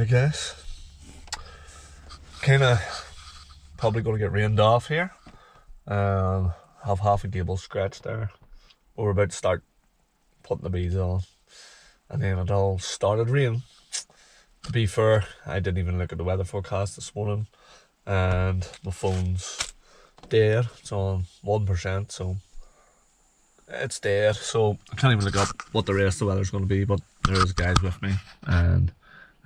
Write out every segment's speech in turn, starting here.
I guess. Kinda probably gonna get rained off here. Have half a gable scratch there. We're about to start putting the beads on. And then it all started raining. To be fair, I didn't even look at the weather forecast this morning. And my phone's dead. It's on 1%, so it's dead. So I can't even look up what the rest of the weather's going to be, but there's guys with me. And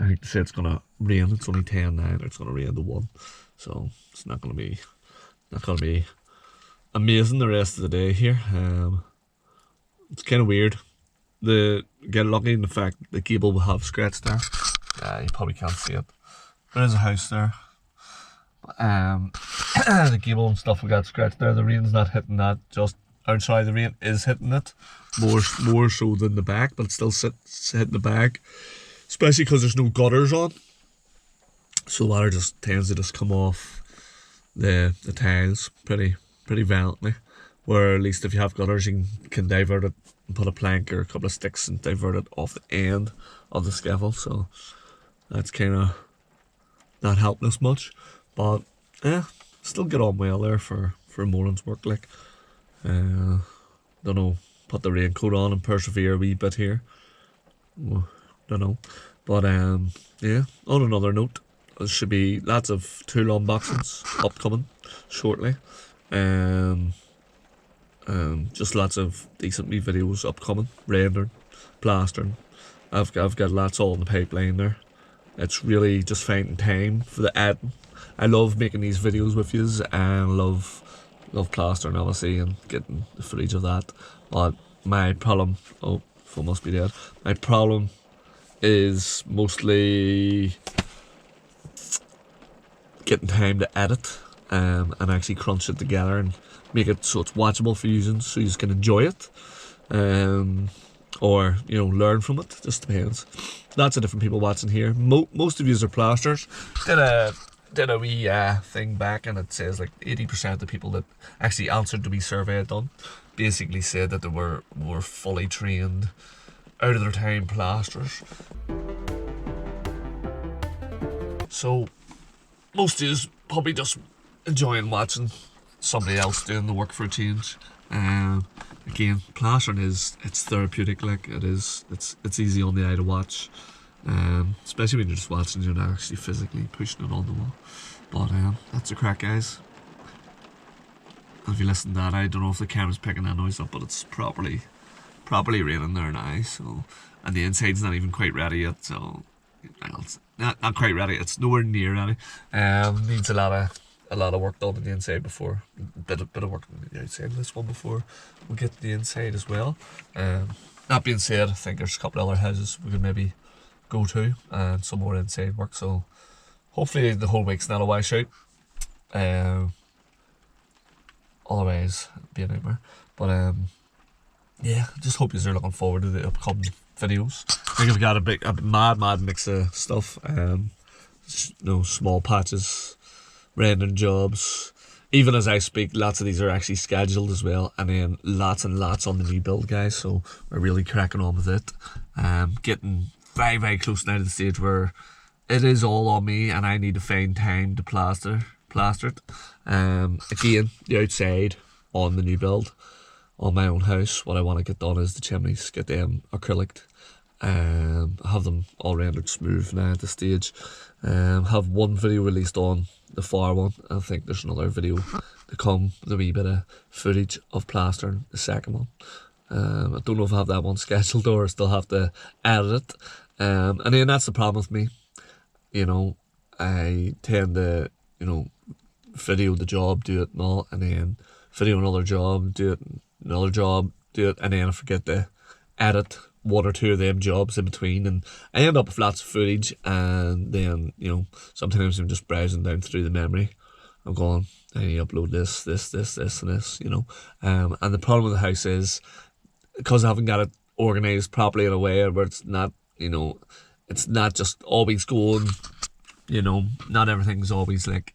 I think they say it's going to rain. It's only 10:09, it's going to rain to 1. So it's not going to be amazing the rest of the day here. It's kind of weird. Get lucky in the fact the gable will have scratch there. You probably can't see it. There is a house there. The gable and stuff we got scratched there. The rain's not hitting that. The rain is hitting it more so than the back, but it still hitting the back. Especially because there's no gutters on, so water just tends to just come off the tiles pretty violently. Where at least if you have gutters, you can divert it and put a plank or a couple of sticks and divert it off the end of the scaffold. So that's kind of not helping us much, but yeah, still get on well there for a morning's work. Like, don't know, put the raincoat on and persevere a wee bit here. Don't know, but yeah. On another note, there should be lots of tool unboxings upcoming shortly. Just lots of decent wee videos upcoming, rendering, plastering. I've got lots all in the pipeline there. It's really just finding time for the editing. I love making these videos with yous and love plastering obviously and getting the footage of that. But my problem, phone must be dead. My problem is mostly getting time to edit and actually crunch it together and make it so it's watchable for you, so you can enjoy it, or learn from it. Just depends. Lots of different people watching here. Most of you are plasters. Did a wee thing back, and it says like 80% of the people that actually answered the wee survey I'd done basically said that they were fully trained, out of their time plasters. So most of you probably just enjoying watching somebody else doing the work for a change. Again, plastering it's therapeutic. Like it's easy on the eye to watch, especially when you're just watching, you're not actually physically pushing it on the wall. But that's the crack, guys. And if you listen to that, I don't know if the camera's picking that noise up, but it's properly raining there now. So, and the inside's not even quite ready yet. So, well, it's not quite ready. It's nowhere near ready. Needs a lot of work done on the inside before, bit of work on the outside of this one before we get to the inside as well. That being said, I think there's a couple of other houses we could maybe go to and some more inside work. So hopefully the whole week's not a washout. Otherwise it'd be a nightmare. But yeah, just hope you're looking forward to the upcoming videos. I think we've got a mad mix of stuff. Small patches, rendering jobs. Even as I speak, lots of these are actually scheduled as well, and then lots and lots on the new build, guys. So we're really cracking on with it. Getting very close now to the stage where it is all on me, and I need to find time to plaster it. Again, the outside on the new build, on my own house, what I want to get done is the chimneys, get them acrylic, have them all rendered smooth now at the stage. Have one video released on the far one. I think there's another video to come with a wee bit of footage of plastering the second one. I don't know if I have that one scheduled or I still have to edit it. And then that's the problem with me. I tend to, video the job, do it and all, and then video another job, do it, another job, do it, and then I forget to edit one or two of them jobs in between, and I end up with lots of footage, and then sometimes I'm just browsing down through the memory. I'm going, I need to upload this and this, and the problem with the house is because I haven't got it organised properly in a way where it's not, it's not just always going, not everything's always like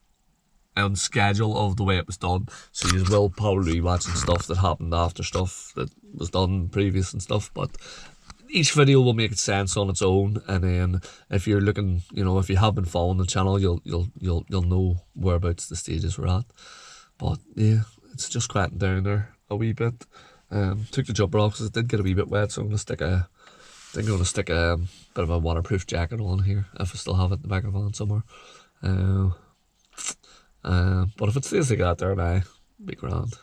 on schedule of the way it was done. So you will probably be watching stuff that happened after stuff that was done previous and stuff, but each video will make sense on its own, and then if you're looking, if you have been following the channel, you'll know whereabouts the stages we're at. But yeah, it's just quieting down there a wee bit. Took the jumper off because it did get a wee bit wet, so I'm gonna stick a bit of a waterproof jacket on here if I still have it in the back of the van somewhere. But if it stays like that there, it'll be grand.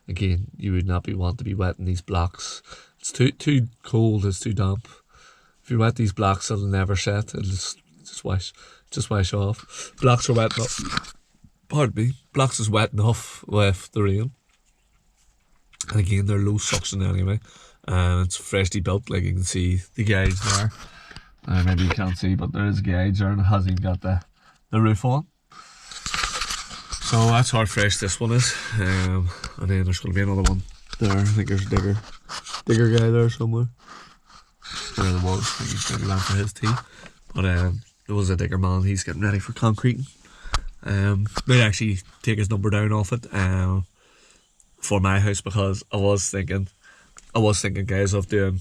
Again, you would not want to be wetting these blocks. It's too cold, it's too damp. If you wet these blocks, it'll never set. It'll just wash off. Blocks are wet enough. Pardon me. Blocks is wet enough with the rain. And again, they're low suction anyway. And it's freshly built, like you can see the gauge there. Maybe you can't see, but there is a gauge there and it hasn't even got the roof on. So that's how fresh this one is. And then there's going to be another one there. I think there's a digger guy there somewhere. There it was. I think he's maybe for his tea. But there was a digger man. He's getting ready for concreting. Might actually take his number down off it for my house, because I was thinking guys of doing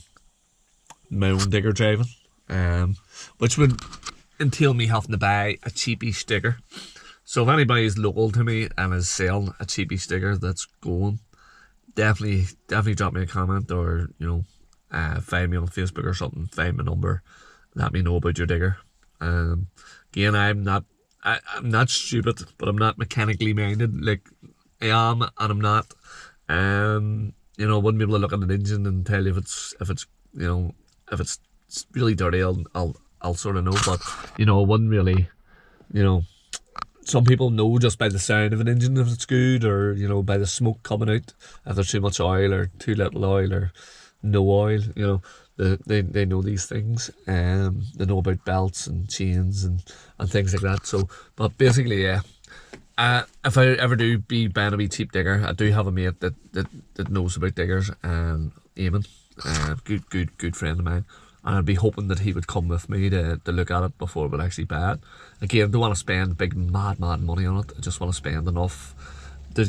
my own digger driving, which would entail me having to buy a cheapish digger. So if anybody's local to me and is selling a cheapish digger that's going, definitely drop me a comment, or find me on Facebook or something, find my number, let me know about your digger. Again, I'm not stupid, but I'm not mechanically minded like I am, and I'm not wouldn't be able to look at an engine and tell you if it's really dirty. I'll sort of know, but I wouldn't really, some people know just by the sound of an engine if it's good, or by the smoke coming out, if there's too much oil or too little oil or no oil. They know these things. They know about belts and chains and things like that. So, but basically, yeah. If I ever do be buying a wee cheap digger, I do have a mate that knows about diggers, Eamon, good friend of mine, and I'd be hoping that he would come with me to look at it before we actually buy it. Again, I don't want to spend big mad money on it. I just want to spend enough to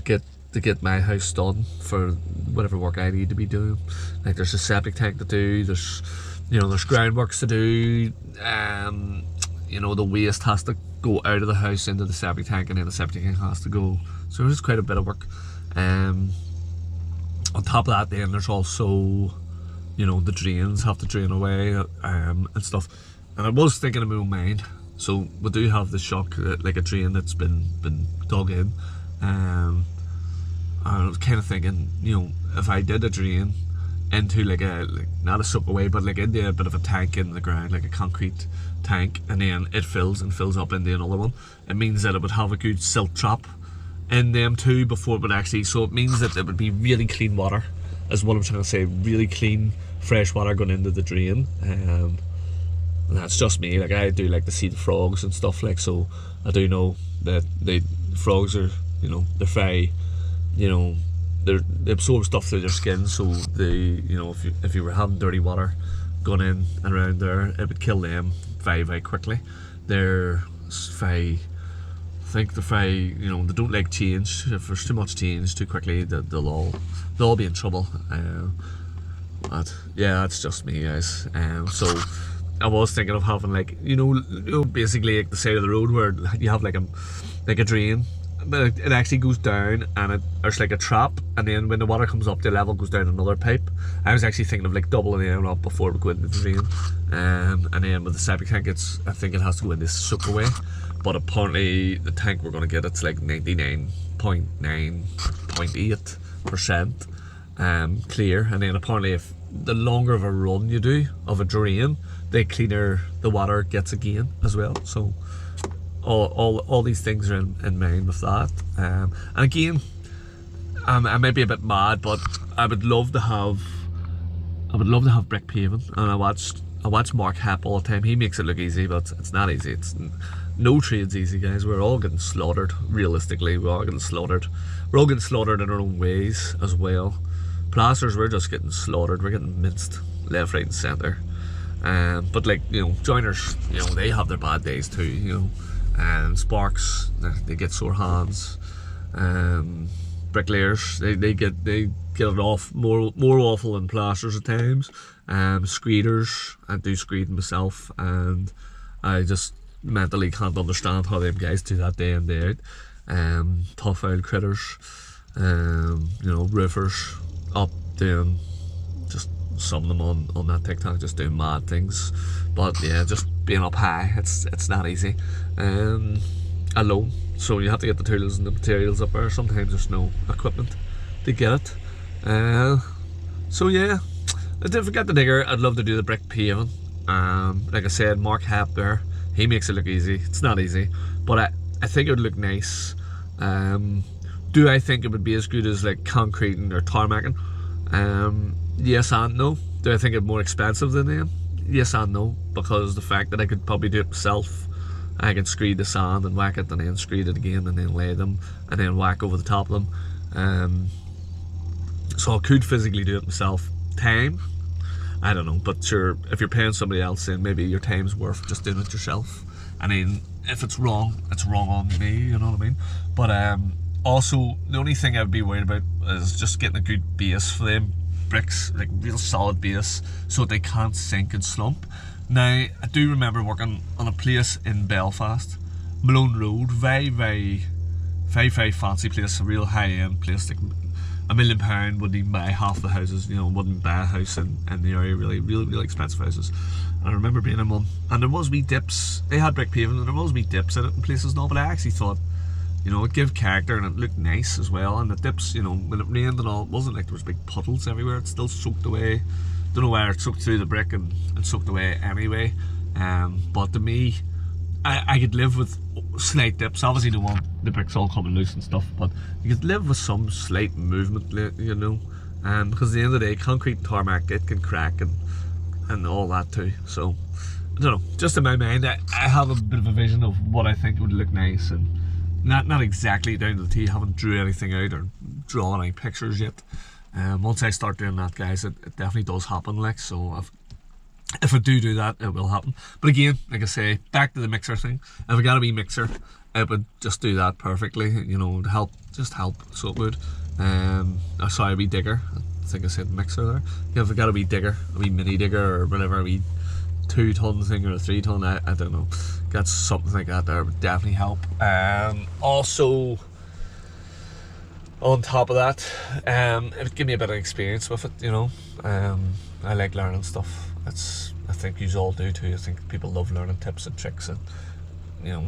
get my house done for whatever work I need to be doing. Like there's a septic tank to do, there's groundworks to do, the waste has to go out of the house into the septic tank, and then the septic tank has to go. So there's quite a bit of work. On top of that, then there's also, the drains have to drain away and stuff. And I was thinking of my own mind. So we do have the shock, like a drain that's been dug in. And I was kind of thinking, if I did a drain into like not a soak away, but like into a bit of a tank in the ground, like a concrete tank, and then it fills up into another one, it means that it would have a good silt trap in them too before it would actually, so it means that it would be really clean water, is what I'm trying to say, really clean fresh water going into the drain. And that's just me, like I do like to see the frogs and stuff, like, so I do know that the frogs are, they're very, they absorb stuff through their skin, so they, if you were having dirty water going in and around there, it would kill them very quickly. They're very, I think they're very, they don't like change. If there's too much change too quickly, they'll all be in trouble. But yeah, that's just me, guys. So I was thinking of having like, basically like the side of the road where you have like a drain, but it actually goes down, and there's like a trap, and then when the water comes up, the level goes down another pipe. I was actually thinking of like doubling it up before we go into the drain. And then with the septic tank, I think it has to go in this soak away, but apparently the tank we're going to get, it's like 99.8% clear. And then apparently if the longer of a run you do of a drain, the cleaner the water gets again as well. So all these things are in mind with that. And again, I might be a bit mad, but I would love to have brick paving. And I watch Mark Hepp all the time. He makes it look easy, but it's not easy. No trade's easy, guys. We're all getting slaughtered. Realistically, we're all getting slaughtered. We're all getting slaughtered in our own ways as well. Plasters, we're just getting slaughtered. We're getting minced left, right, and centre. But like, joiners, they have their bad days too. And sparks, they get sore hands. bricklayers, they get it off more awful than plasters at times. Screeders, I do screeding myself, and I just mentally can't understand how them guys do that day in day out. Tough old critters, roofers up doing, just some of them on that TikTok just doing mad things. But yeah, just being up high, it's not easy. Alone, so you have to get the tools and the materials up there. Sometimes there's no equipment to get it. So yeah, I didn't forget the digger. I'd love to do the brick paving. Like I said, Mark Happ there, he makes it look easy. It's not easy, but I think it would look nice. Do I think it would be as good as like concreting or tarmacking? Yes and no. Do I think it's more expensive than them? Yes and no, because the fact that I could probably do it myself. I could screed the sand and whack it, and then screed it again, and then lay them, and then whack over the top of them. So I could physically do it myself. Time, I don't know, but sure, if you're paying somebody else, then maybe your time's worth just doing it yourself. I mean, if it's wrong on me, you know what I mean? But also, the only thing I'd be worried about is just getting a good base for them bricks, like real solid base, so that they can't sink and slump. Now, I do remember working on a place in Belfast, Malone Road, very fancy place, a real high-end place, like £1 million wouldn't even buy half the houses, wouldn't buy a house in the area, really expensive houses. And I remember being in one, and there was wee dips, they had brick paving, and there was wee dips in it in places and all, but I actually thought, it gave character and it looked nice as well, and the dips, when it rained and all, it wasn't like there was big puddles everywhere, it still soaked away. Don't know where it soaked through the brick and soaked away anyway. But to me, I could live with slight dips. Obviously, don't want the bricks all coming loose and stuff, but you could live with some slight movement, because at the end of the day, concrete and tarmac, it can crack and all that too. So I don't know. Just in my mind, I have a bit of a vision of what I think would look nice, and not exactly down to the T. I haven't drew anything out or drawn any pictures yet. Once I start doing that, guys, it definitely does happen, like, so if I do that, it will happen. But again, like I say, back to the mixer thing, if I got a wee mixer, it would just do that perfectly, to help, so it would. Sorry, a wee digger, I think I said mixer there. Yeah, if I got a wee digger, a wee mini digger, or whatever, a wee 2-ton thing or a 3-ton, I don't know, got something like that there, would definitely help. Also, on top of that, it would give me a bit of experience with it, I like learning stuff. I think you all do too. I think people love learning tips and tricks and,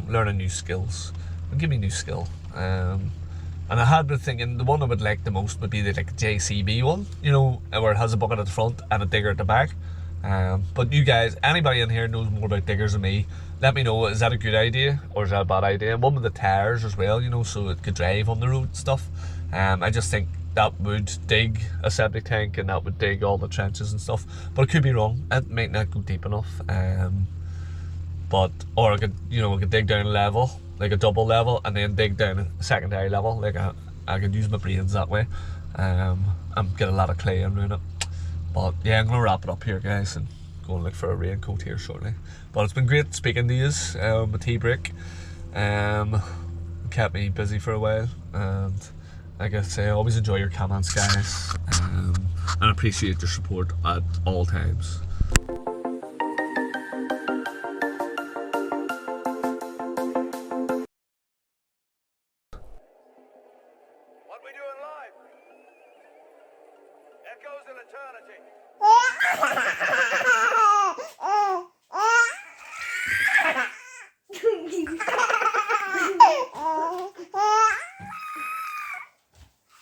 learning new skills. It'll give me a new skill. And I had been thinking the one I would like the most would be the JCB one, where it has a bucket at the front and a digger at the back. But you guys, anybody in here knows more about diggers than me, let me know, is that a good idea or is that a bad idea? And one with the tires as well, so it could drive on the road and stuff. I just think that would dig a septic tank and that would dig all the trenches and stuff, but it could be wrong. It might not go deep enough. Or I could dig down a level, like a double level, and then dig down a secondary level. Like I could use my brains that way, and get a lot of clay in around it. But yeah, I'm gonna wrap it up here, guys, and go and look for a raincoat here shortly. But it's been great speaking to you, my tea break. Kept me busy for a while, and like I say, always enjoy your comments, guys, and appreciate your support at all times.